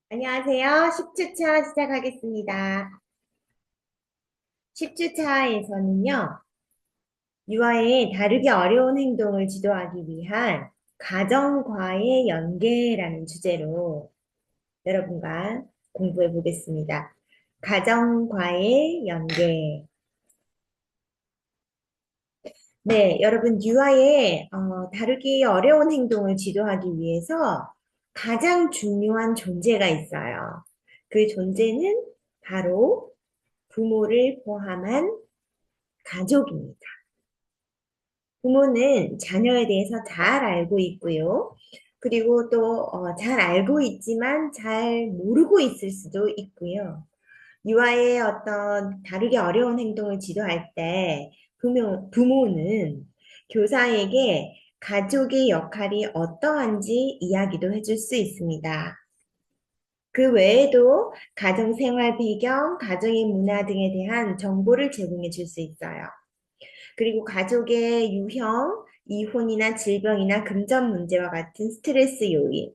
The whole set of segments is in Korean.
안녕하세요. 10주차 시작하겠습니다. 10주차에서는요, 유아의 다루기 어려운 행동을 지도하기 위한 가정과의 연계라는 주제로 여러분과 공부해 보겠습니다. 가정과의 연계. 네, 여러분, 유아의 다루기 어려운 행동을 지도하기 위해서 가장 중요한 존재가 있어요. 그 존재는 바로 부모를 포함한 가족입니다. 부모는 자녀에 대해서 잘 알고 있고요. 그리고 또 잘 알고 있지만 잘 모르고 있을 수도 있고요. 유아의 어떤 다루기 어려운 행동을 지도할 때 부모는 교사에게 가족의 역할이 어떠한지 이야기도 해줄 수 있습니다. 그 외에도 가정 생활 배경, 가정의 문화 등에 대한 정보를 제공해 줄 수 있어요. 그리고 가족의 유형, 이혼이나 질병이나 금전 문제와 같은 스트레스 요인,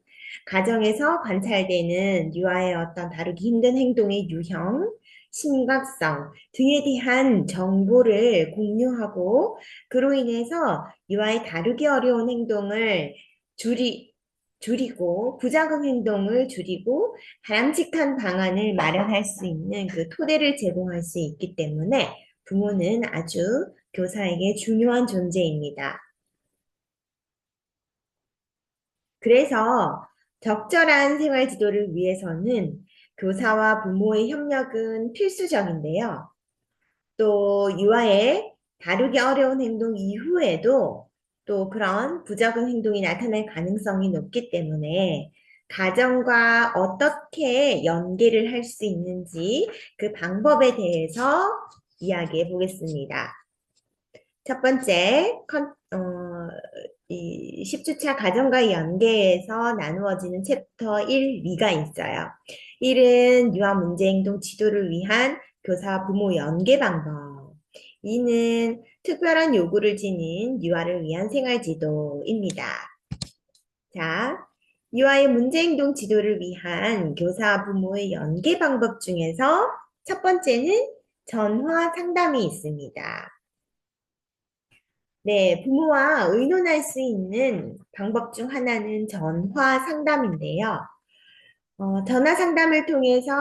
가정에서 관찰되는 유아의 어떤 다루기 힘든 행동의 유형, 심각성 등에 대한 정보를 공유하고 그로 인해서 유아의 다루기 어려운 행동을 줄이, 줄이고 부작용 행동을 줄이고 바람직한 방안을 마련할 수 있는 그 토대를 제공할 수 있기 때문에 부모는 아주 교사에게 중요한 존재입니다. 그래서 적절한 생활 지도를 위해서는 교사와 부모의 협력은 필수적인데요. 또 유아의 다루기 어려운 행동 이후에도 또 그런 부작용 행동이 나타날 가능성이 높기 때문에 가정과 어떻게 연계를 할 수 있는지 그 방법에 대해서 이야기해 보겠습니다. 첫 번째, 이 10주차 가정과의 연계에서 나누어지는 챕터 1, 2가 있어요. 1은 유아 문제행동 지도를 위한 교사 부모 연계 방법. 2는 특별한 요구를 지닌 유아를 위한 생활 지도입니다. 자, 유아의 문제행동 지도를 위한 교사 부모의 연계 방법 중에서 첫 번째는 전화 상담이 있습니다. 네, 부모와 의논할 수 있는 방법 중 하나는 전화 상담인데요. 전화 상담을 통해서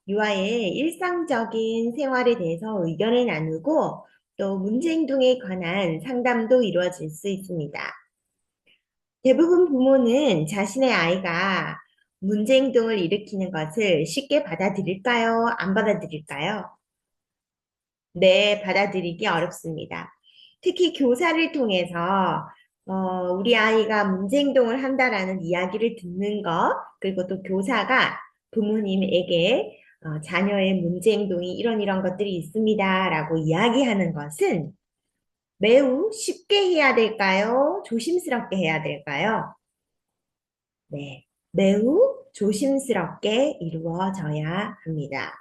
유아의 일상적인 생활에 대해서 의견을 나누고 또 문제 행동에 관한 상담도 이루어질 수 있습니다. 대부분 부모는 자신의 아이가 문제 행동을 일으키는 것을 쉽게 받아들일까요? 안 받아들일까요? 네, 받아들이기 어렵습니다. 특히 교사를 통해서 우리 아이가 문제 행동을 한다라는 이야기를 듣는 것, 그리고 또 교사가 부모님에게 자녀의 문제 행동이 이런 것들이 있습니다라고 이야기하는 것은 매우 쉽게 해야 될까요? 조심스럽게 해야 될까요? 네, 매우 조심스럽게 이루어져야 합니다.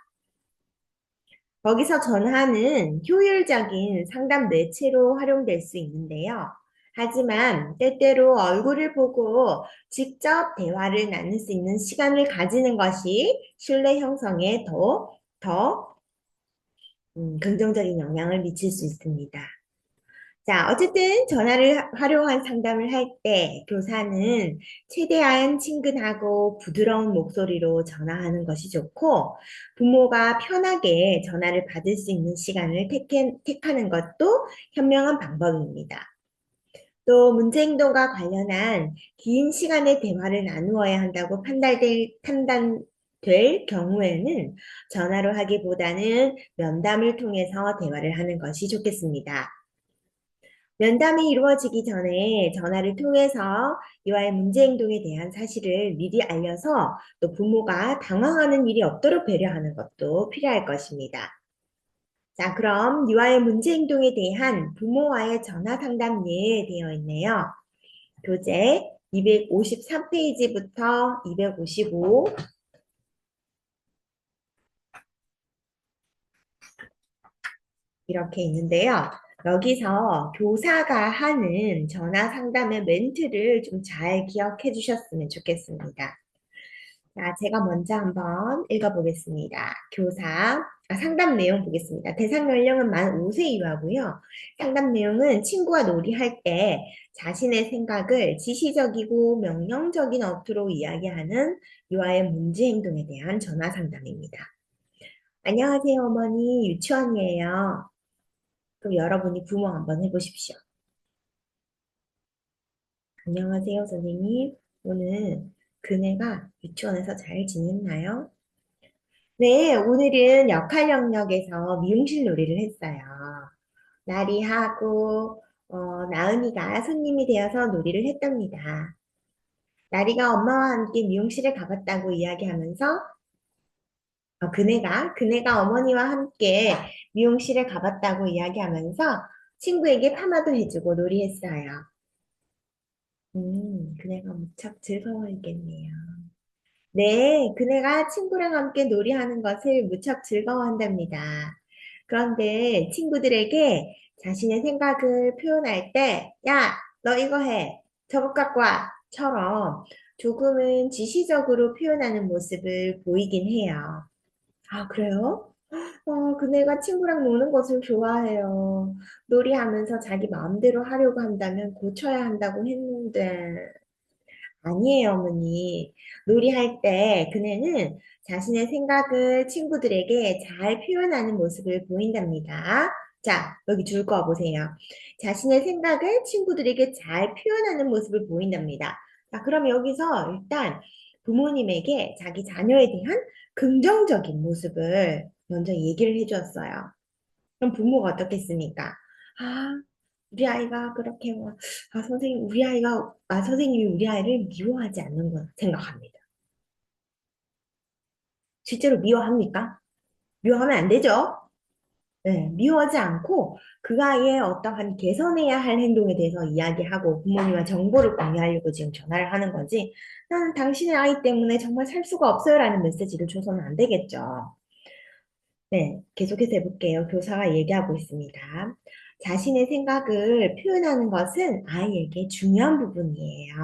거기서 전화는 효율적인 상담 매체로 활용될 수 있는데요. 하지만 때때로 얼굴을 보고 직접 대화를 나눌 수 있는 시간을 가지는 것이 신뢰 형성에 더 긍정적인 영향을 미칠 수 있습니다. 자, 어쨌든 전화를 활용한 상담을 할 때 교사는 최대한 친근하고 부드러운 목소리로 전화하는 것이 좋고 부모가 편하게 전화를 받을 수 있는 시간을 택하는 것도 현명한 방법입니다. 또 문제 행동과 관련한 긴 시간의 대화를 나누어야 한다고 판단될 경우에는 전화로 하기보다는 면담을 통해서 대화를 하는 것이 좋겠습니다. 면담이 이루어지기 전에 전화를 통해서 이와의 문제 행동에 대한 사실을 미리 알려서 또 부모가 당황하는 일이 없도록 배려하는 것도 필요할 것입니다. 자, 그럼 유아의 문제 행동에 대한 부모와의 전화 상담 예에 되어 있네요. 교재 253페이지부터 255 이렇게 있는데요. 여기서 교사가 하는 전화 상담의 멘트를 좀 잘 기억해 주셨으면 좋겠습니다. 자, 제가 먼저 한번 읽어보겠습니다. 상담 내용 보겠습니다. 대상 연령은 만 5세 이하고요. 상담 내용은 친구와 놀이할 때 자신의 생각을 지시적이고 명령적인 어투로 이야기하는 유아의 문제 행동에 대한 전화 상담입니다. 안녕하세요, 어머니. 유치원이에요. 그럼 여러분이 부모 한번 해보십시오. 안녕하세요, 선생님. 오늘 그네가 유치원에서 잘 지냈나요? 네, 오늘은 역할 영역에서 미용실 놀이를 했어요. 나리하고 나은이가 손님이 되어서 놀이를 했답니다. 나리가 엄마와 함께 미용실에 가봤다고 이야기하면서 그네가 어머니와 함께 미용실에 가봤다고 이야기하면서 친구에게 파마도 해주고 놀이했어요. 그네가 무척 즐거워했겠네요. 네, 그네가 친구랑 함께 놀이하는 것을 무척 즐거워한답니다. 그런데 친구들에게 자신의 생각을 표현할 때, 야, 너 이거 해. 저것 갖고 와. 처럼 조금은 지시적으로 표현하는 모습을 보이긴 해요. 아, 그래요? 그네가 친구랑 노는 것을 좋아해요. 놀이하면서 자기 마음대로 하려고 한다면 고쳐야 한다고 했는데. 아니에요, 어머니. 놀이할 때 그네는 자신의 생각을 친구들에게 잘 표현하는 모습을 보인답니다. 자, 여기 줄 거 보세요. 자신의 생각을 친구들에게 잘 표현하는 모습을 보인답니다. 자, 그럼 여기서 일단 부모님에게 자기 자녀에 대한 긍정적인 모습을 먼저 얘기를 해주었어요. 그럼 부모가 어떻겠습니까? 아, 우리 아이가 그렇게 뭐, 선생님이 우리 아이를 미워하지 않는 거 생각합니다. 실제로 미워합니까? 미워하면 안 되죠? 네, 미워하지 않고 그 아이의 어떠한 개선해야 할 행동에 대해서 이야기하고 부모님과 정보를 공유하려고 지금 전화를 하는 거지. 나는 당신의 아이 때문에 정말 살 수가 없어요라는 메시지를 줘서는 안 되겠죠. 네, 계속해서 해볼게요. 교사가 얘기하고 있습니다. 자신의 생각을 표현하는 것은 아이에게 중요한 부분이에요.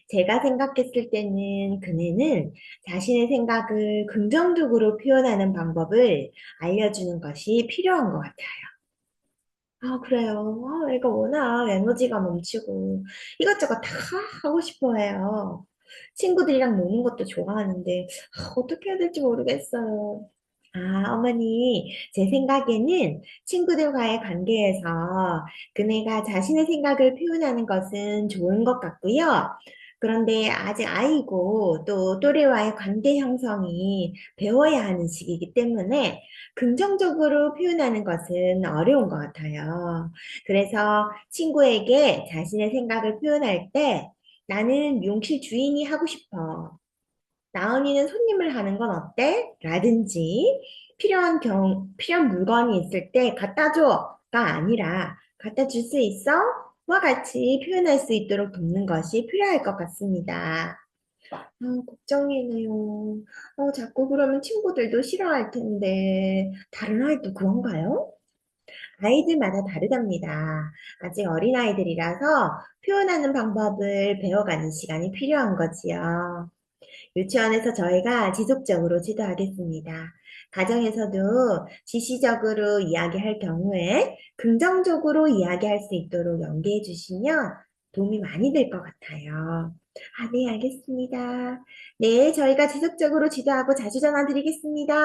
제가 생각했을 때는 그네는 자신의 생각을 긍정적으로 표현하는 방법을 알려주는 것이 필요한 것 같아요. 아, 그래요. 애가 워낙 에너지가 넘치고 이것저것 다 하고 싶어 해요. 친구들이랑 노는 것도 좋아하는데 어떻게 해야 될지 모르겠어요. 아, 어머니, 제 생각에는 친구들과의 관계에서 그네가 자신의 생각을 표현하는 것은 좋은 것 같고요. 그런데 아직 아이고 또 또래와의 관계 형성이 배워야 하는 시기이기 때문에 긍정적으로 표현하는 것은 어려운 것 같아요. 그래서 친구에게 자신의 생각을 표현할 때 나는 미용실 주인이 하고 싶어. 나은이는 손님을 하는 건 어때? 라든지 필요한 물건이 있을 때 갖다 줘가 아니라 갖다 줄 수 있어? 와 같이 표현할 수 있도록 돕는 것이 필요할 것 같습니다. 걱정이네요. 자꾸 그러면 친구들도 싫어할 텐데 다른 아이도 그런가요? 아이들마다 다르답니다. 아직 어린아이들이라서 표현하는 방법을 배워가는 시간이 필요한 거지요. 유치원에서 저희가 지속적으로 지도하겠습니다. 가정에서도 지시적으로 이야기할 경우에 긍정적으로 이야기할 수 있도록 연계해 주시면 도움이 많이 될 것 같아요. 아, 네, 알겠습니다. 네, 저희가 지속적으로 지도하고 자주 전화 드리겠습니다.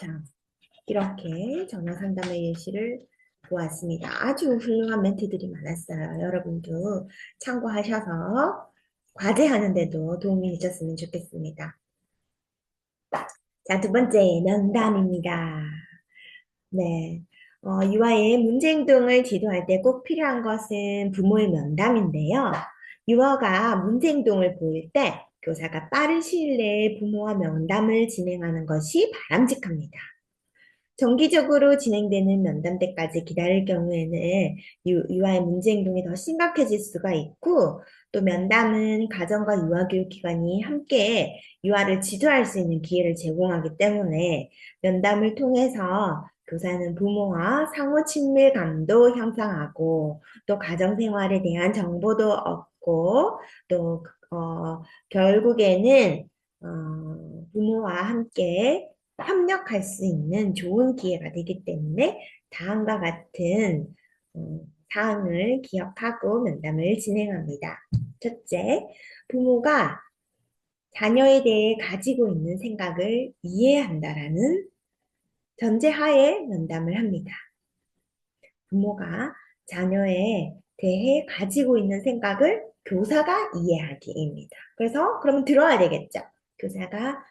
자, 이렇게 전화 상담의 예시를 보았습니다. 아주 훌륭한 멘트들이 많았어요. 여러분도 참고하셔서 과제하는데도 도움이 되셨으면 좋겠습니다. 자, 두 번째, 면담입니다. 네. 유아의 문제 행동을 지도할 때 꼭 필요한 것은 부모의 면담인데요. 유아가 문제 행동을 보일 때 교사가 빠른 시일 내에 부모와 면담을 진행하는 것이 바람직합니다. 정기적으로 진행되는 면담 때까지 기다릴 경우에는 유아의 문제 행동이 더 심각해질 수가 있고, 또 면담은 가정과 유아교육기관이 함께 유아를 지도할 수 있는 기회를 제공하기 때문에 면담을 통해서 교사는 부모와 상호 친밀감도 형성하고 또 가정생활에 대한 정보도 있고 또 결국에는 부모와 함께 협력할 수 있는 좋은 기회가 되기 때문에 다음과 같은 사항을 기억하고 면담을 진행합니다. 첫째, 부모가 자녀에 대해 가지고 있는 생각을 이해한다라는 전제하에 면담을 합니다. 부모가 자녀에 대해 가지고 있는 생각을 교사가 이해하기입니다. 그래서 그러면 들어야 되겠죠. 교사가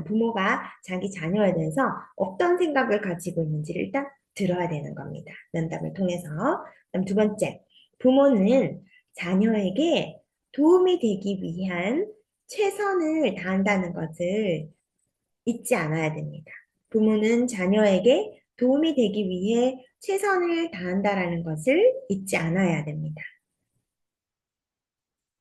부모가 자기 자녀에 대해서 어떤 생각을 가지고 있는지를 일단 들어야 되는 겁니다. 면담을 통해서. 그다음 두 번째, 부모는 자녀에게 도움이 되기 위한 최선을 다한다는 것을 잊지 않아야 됩니다. 부모는 자녀에게 도움이 되기 위해 최선을 다한다라는 것을 잊지 않아야 됩니다.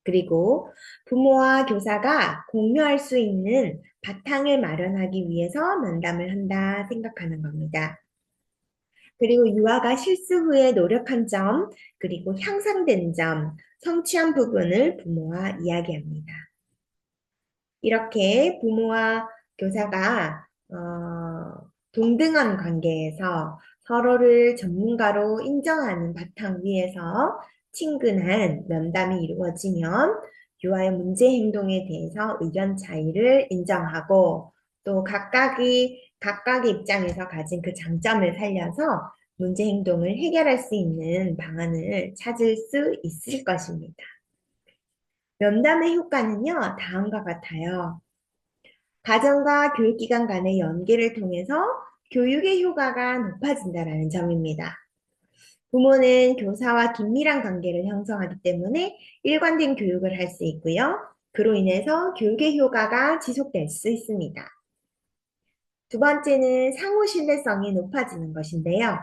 그리고 부모와 교사가 공유할 수 있는 바탕을 마련하기 위해서 면담을 한다 생각하는 겁니다. 그리고 유아가 실수 후에 노력한 점, 그리고 향상된 점, 성취한 부분을 부모와 이야기합니다. 이렇게 부모와 교사가 동등한 관계에서 서로를 전문가로 인정하는 바탕 위에서 친근한 면담이 이루어지면 유아의 문제 행동에 대해서 의견 차이를 인정하고 또 각각의 입장에서 가진 그 장점을 살려서 문제 행동을 해결할 수 있는 방안을 찾을 수 있을 것입니다. 면담의 효과는요, 다음과 같아요. 가정과 교육기관 간의 연계를 통해서 교육의 효과가 높아진다는 점입니다. 부모는 교사와 긴밀한 관계를 형성하기 때문에 일관된 교육을 할 수 있고요. 그로 인해서 교육의 효과가 지속될 수 있습니다. 두 번째는 상호 신뢰성이 높아지는 것인데요.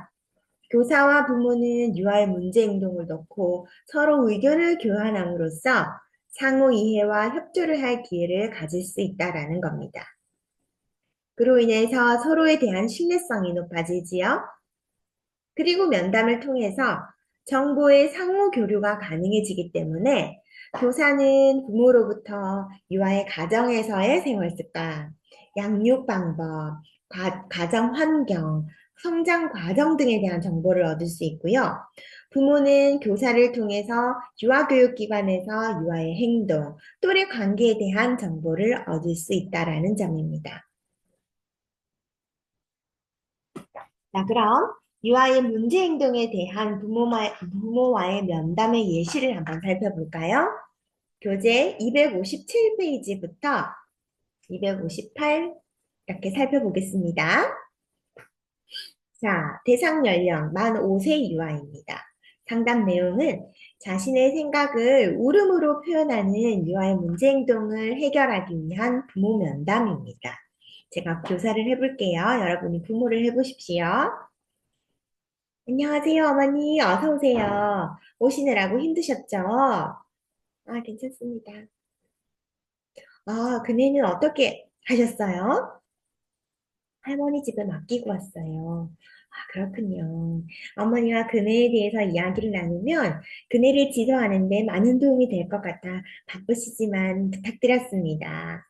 교사와 부모는 유아의 문제 행동을 넣고 서로 의견을 교환함으로써 상호 이해와 협조를 할 기회를 가질 수 있다는 겁니다. 그로 인해서 서로에 대한 신뢰성이 높아지지요. 그리고 면담을 통해서 정보의 상호 교류가 가능해지기 때문에 교사는 부모로부터 유아의 가정에서의 생활 습관, 양육 방법, 가정 환경, 성장 과정 등에 대한 정보를 얻을 수 있고요. 부모는 교사를 통해서 유아교육기관에서 유아의 행동, 또래 관계에 대한 정보를 얻을 수 있다는 점입니다. 자, 그럼 유아의 문제 행동에 대한 부모와의 면담의 예시를 한번 살펴볼까요? 교재 257페이지부터 258 이렇게 살펴보겠습니다. 자, 대상 연령 만 5세 유아입니다. 상담 내용은 자신의 생각을 울음으로 표현하는 유아의 문제 행동을 해결하기 위한 부모 면담입니다. 제가 교사를 해볼게요. 여러분이 부모를 해보십시오. 안녕하세요, 어머니. 어서 오세요. 오시느라고 힘드셨죠? 괜찮습니다. 그네는 어떻게 하셨어요? 할머니 집에 맡기고 왔어요. 그렇군요. 어머니와 그네에 대해서 이야기를 나누면 그네를 지도하는 데 많은 도움이 될 것 같아 바쁘시지만 부탁드렸습니다.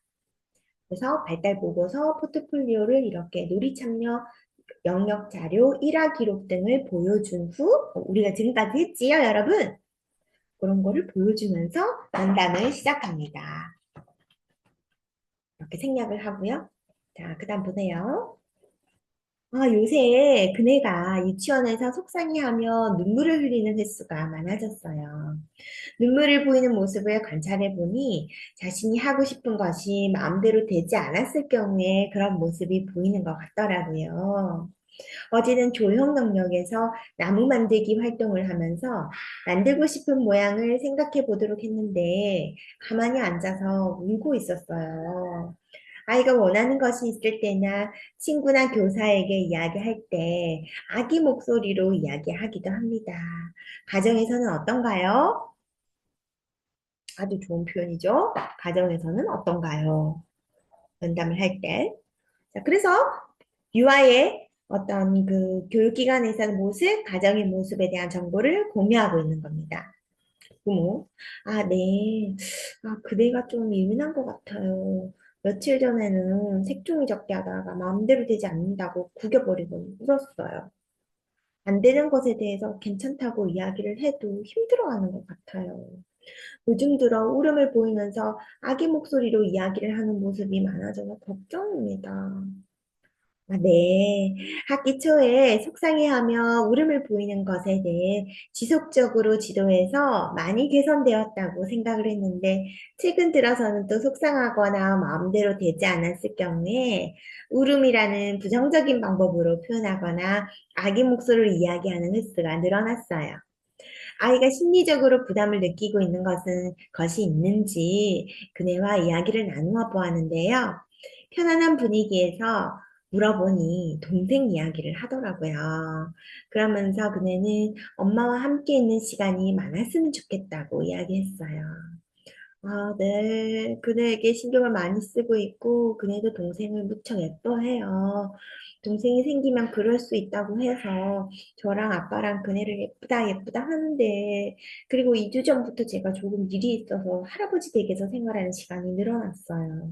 그래서 발달 보고서, 포트폴리오를 이렇게 놀이 참여 영역 자료, 일화 기록 등을 보여준 후 우리가 지금까지 했지요, 여러분? 그런 거를 보여주면서 면담을 시작합니다. 이렇게 생략을 하고요. 자, 그 다음 보세요. 요새 그네가 유치원에서 속상해하며 눈물을 흘리는 횟수가 많아졌어요. 눈물을 보이는 모습을 관찰해 보니 자신이 하고 싶은 것이 마음대로 되지 않았을 경우에 그런 모습이 보이는 것 같더라고요. 어제는 조형 영역에서 나무 만들기 활동을 하면서 만들고 싶은 모양을 생각해 보도록 했는데 가만히 앉아서 울고 있었어요. 아이가 원하는 것이 있을 때나 친구나 교사에게 이야기할 때 아기 목소리로 이야기하기도 합니다. 가정에서는 어떤가요? 아주 좋은 표현이죠. 가정에서는 어떤가요? 면담을 할 때. 자, 그래서 유아의 어떤 그 교육기관에서의 모습, 가정의 모습에 대한 정보를 공유하고 있는 겁니다. 부모. 아, 네. 아, 그대가 좀 예민한 것 같아요. 며칠 전에는 색종이 접기 하다가 마음대로 되지 않는다고 구겨버리고 울었어요. 안 되는 것에 대해서 괜찮다고 이야기를 해도 힘들어하는 것 같아요. 요즘 들어 울음을 보이면서 아기 목소리로 이야기를 하는 모습이 많아져서 걱정입니다. 아, 네. 학기 초에 속상해하며 울음을 보이는 것에 대해 지속적으로 지도해서 많이 개선되었다고 생각을 했는데, 최근 들어서는 또 속상하거나 마음대로 되지 않았을 경우에 울음이라는 부정적인 방법으로 표현하거나 아기 목소리를 이야기하는 횟수가 늘어났어요. 아이가 심리적으로 부담을 느끼고 있는 것이 있는지 그네와 이야기를 나누어 보았는데요. 편안한 분위기에서 물어보니 동생 이야기를 하더라고요. 그러면서 그네는 엄마와 함께 있는 시간이 많았으면 좋겠다고 이야기했어요. 아, 네. 그네에게 신경을 많이 쓰고 있고, 그네도 동생을 무척 예뻐해요. 동생이 생기면 그럴 수 있다고 해서 저랑 아빠랑 그네를 예쁘다 예쁘다 하는데, 그리고 2주 전부터 제가 조금 일이 있어서 할아버지 댁에서 생활하는 시간이 늘어났어요.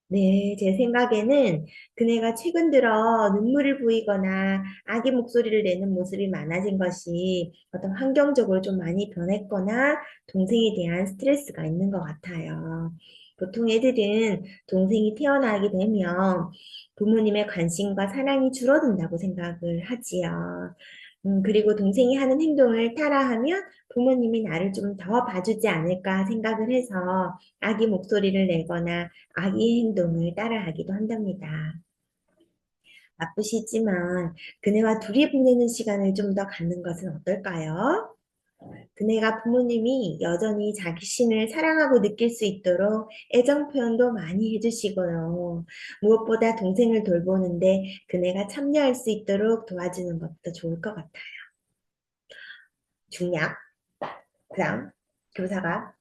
네, 제 생각에는 그네가 최근 들어 눈물을 보이거나 아기 목소리를 내는 모습이 많아진 것이 어떤 환경적으로 좀 많이 변했거나 동생에 대한 스트레스가 있는 것 같아요. 보통 애들은 동생이 태어나게 되면 부모님의 관심과 사랑이 줄어든다고 생각을 하지요. 그리고 동생이 하는 행동을 따라하면 부모님이 나를 좀 더 봐주지 않을까 생각을 해서 아기 목소리를 내거나 아기의 행동을 따라하기도 한답니다. 바쁘시지만 그네와 둘이 보내는 시간을 좀 더 갖는 것은 어떨까요? 그네가 부모님이 여전히 자신을 사랑하고 느낄 수 있도록 애정 표현도 많이 해주시고요. 무엇보다 동생을 돌보는데 그네가 참여할 수 있도록 도와주는 것도 좋을 것 같아요. 중약, 그다음 교사가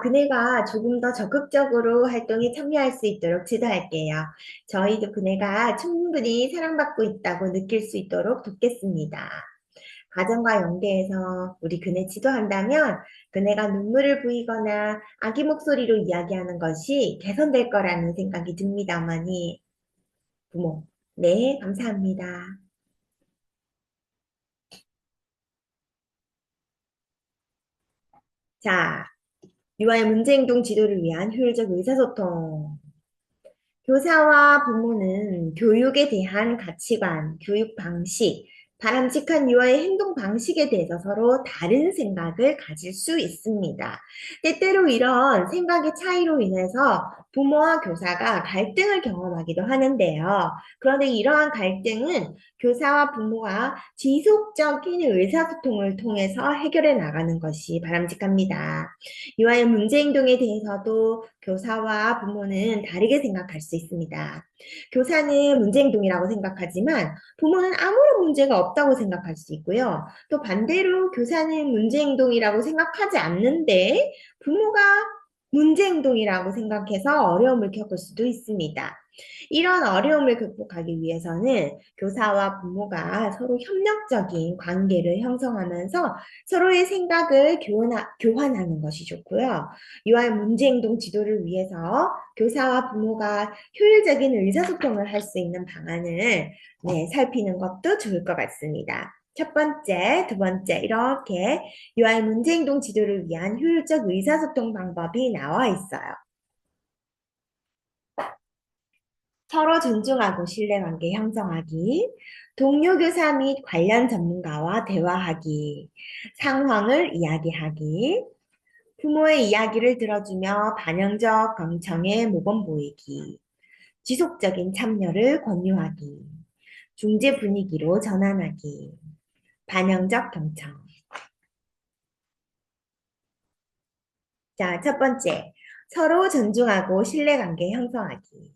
그네가 조금 더 적극적으로 활동에 참여할 수 있도록 지도할게요. 저희도 그네가 충분히 사랑받고 있다고 느낄 수 있도록 돕겠습니다. 가정과 연계해서 우리 그네 지도한다면 그네가 눈물을 보이거나 아기 목소리로 이야기하는 것이 개선될 거라는 생각이 듭니다, 어머니. 부모. 네, 감사합니다. 자, 유아의 문제행동 지도를 위한 효율적 의사소통. 교사와 부모는 교육에 대한 가치관, 교육 방식, 바람직한 유아의 행동 방식에 대해서 서로 다른 생각을 가질 수 있습니다. 때때로 이런 생각의 차이로 인해서 부모와 교사가 갈등을 경험하기도 하는데요. 그런데 이러한 갈등은 교사와 부모가 지속적인 의사소통을 통해서 해결해 나가는 것이 바람직합니다. 유아의 문제 행동에 대해서도 교사와 부모는 다르게 생각할 수 있습니다. 교사는 문제 행동이라고 생각하지만 부모는 아무런 문제가 없다고 생각할 수 있고요. 또 반대로 교사는 문제 행동이라고 생각하지 않는데 부모가 문제 행동이라고 생각해서 어려움을 겪을 수도 있습니다. 이런 어려움을 극복하기 위해서는 교사와 부모가 서로 협력적인 관계를 형성하면서 서로의 생각을 교환하는 것이 좋고요. 유아의 문제행동 지도를 위해서 교사와 부모가 효율적인 의사소통을 할 수 있는 방안을 살피는 것도 좋을 것 같습니다. 첫 번째, 두 번째, 이렇게 유아의 문제행동 지도를 위한 효율적 의사소통 방법이 나와 있어요. 서로 존중하고 신뢰관계 형성하기, 동료 교사 및 관련 전문가와 대화하기, 상황을 이야기하기, 부모의 이야기를 들어주며 반영적 경청의 모범 보이기, 지속적인 참여를 권유하기, 중재 분위기로 전환하기, 반영적 경청. 자, 첫 번째, 서로 존중하고 신뢰관계 형성하기.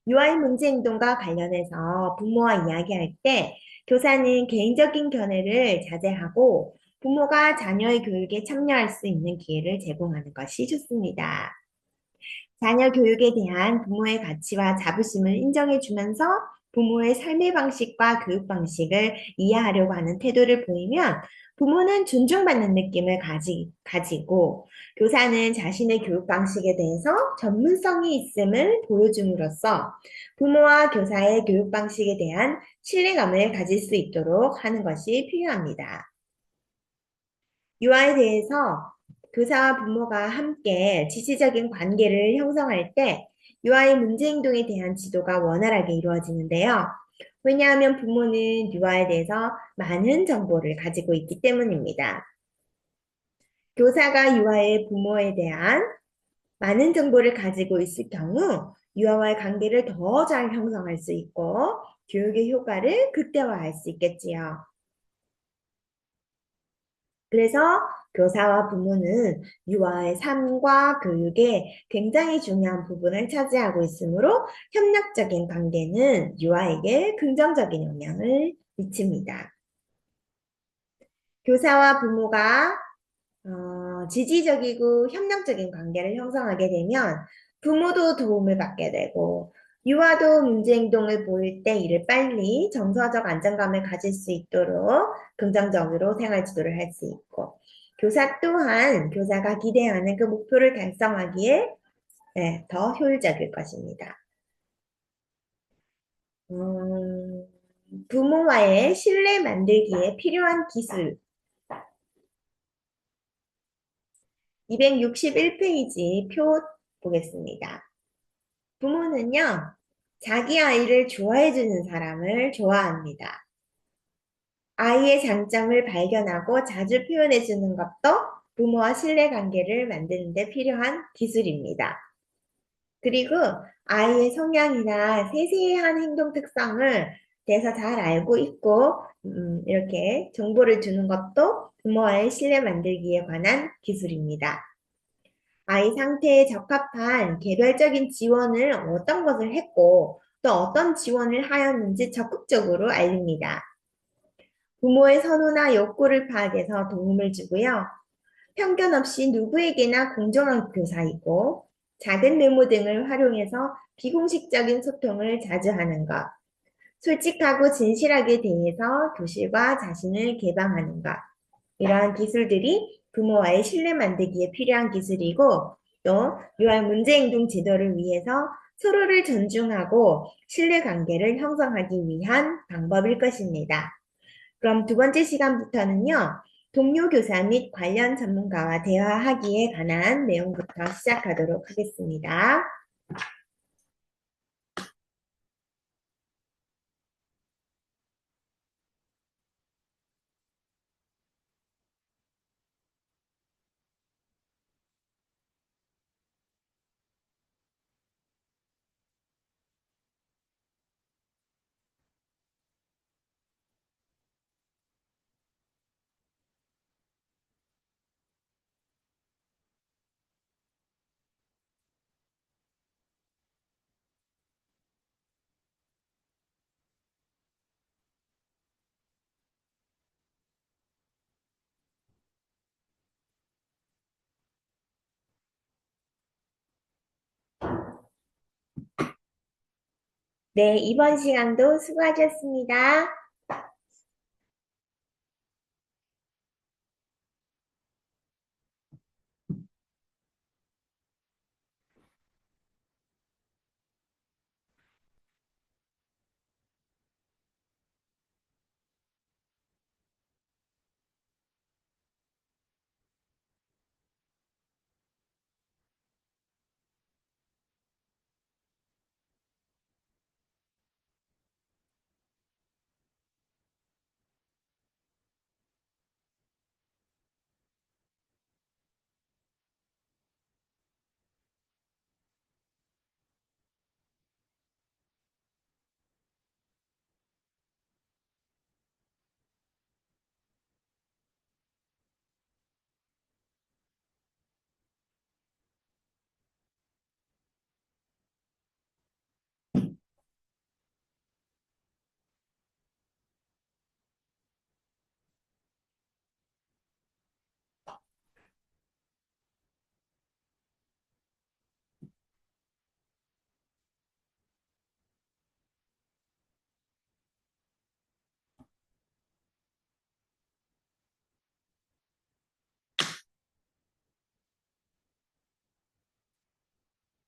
유아의 문제 행동과 관련해서 부모와 이야기할 때 교사는 개인적인 견해를 자제하고 부모가 자녀의 교육에 참여할 수 있는 기회를 제공하는 것이 좋습니다. 자녀 교육에 대한 부모의 가치와 자부심을 인정해주면서 부모의 삶의 방식과 교육 방식을 이해하려고 하는 태도를 보이면 부모는 존중받는 느낌을 가지고 교사는 자신의 교육 방식에 대해서 전문성이 있음을 보여줌으로써 부모와 교사의 교육 방식에 대한 신뢰감을 가질 수 있도록 하는 것이 필요합니다. 유아에 대해서 교사와 부모가 함께 지시적인 관계를 형성할 때 유아의 문제 행동에 대한 지도가 원활하게 이루어지는데요. 왜냐하면 부모는 유아에 대해서 많은 정보를 가지고 있기 때문입니다. 교사가 유아의 부모에 대한 많은 정보를 가지고 있을 경우 유아와의 관계를 더 잘 형성할 수 있고 교육의 효과를 극대화할 수 있겠지요. 그래서 교사와 부모는 유아의 삶과 교육에 굉장히 중요한 부분을 차지하고 있으므로 협력적인 관계는 유아에게 긍정적인 영향을 미칩니다. 교사와 부모가 지지적이고 협력적인 관계를 형성하게 되면 부모도 도움을 받게 되고 유아도 문제 행동을 보일 때 이를 빨리 정서적 안정감을 가질 수 있도록 긍정적으로 생활 지도를 할 수 있고 교사 또한 교사가 기대하는 그 목표를 달성하기에 네, 더 효율적일 것입니다. 음, 부모와의 신뢰 만들기에 필요한 기술 261페이지 표 보겠습니다. 부모는요, 자기 아이를 좋아해주는 사람을 좋아합니다. 아이의 장점을 발견하고 자주 표현해주는 것도 부모와 신뢰관계를 만드는 데 필요한 기술입니다. 그리고 아이의 성향이나 세세한 행동 특성을 대해서 잘 알고 있고, 이렇게 정보를 주는 것도 부모와의 신뢰 만들기에 관한 기술입니다. 아이 상태에 적합한 개별적인 지원을 어떤 것을 했고 또 어떤 지원을 하였는지 적극적으로 알립니다. 부모의 선호나 욕구를 파악해서 도움을 주고요. 편견 없이 누구에게나 공정한 교사이고 작은 메모 등을 활용해서 비공식적인 소통을 자주 하는 것. 솔직하고 진실하게 대해서 교실과 자신을 개방하는 것. 이러한 기술들이 부모와의 신뢰 만들기에 필요한 기술이고 또 유아 문제행동 지도를 위해서 서로를 존중하고 신뢰 관계를 형성하기 위한 방법일 것입니다. 그럼 두 번째 시간부터는요. 동료 교사 및 관련 전문가와 대화하기에 관한 내용부터 시작하도록 하겠습니다. 네, 이번 시간도 수고하셨습니다.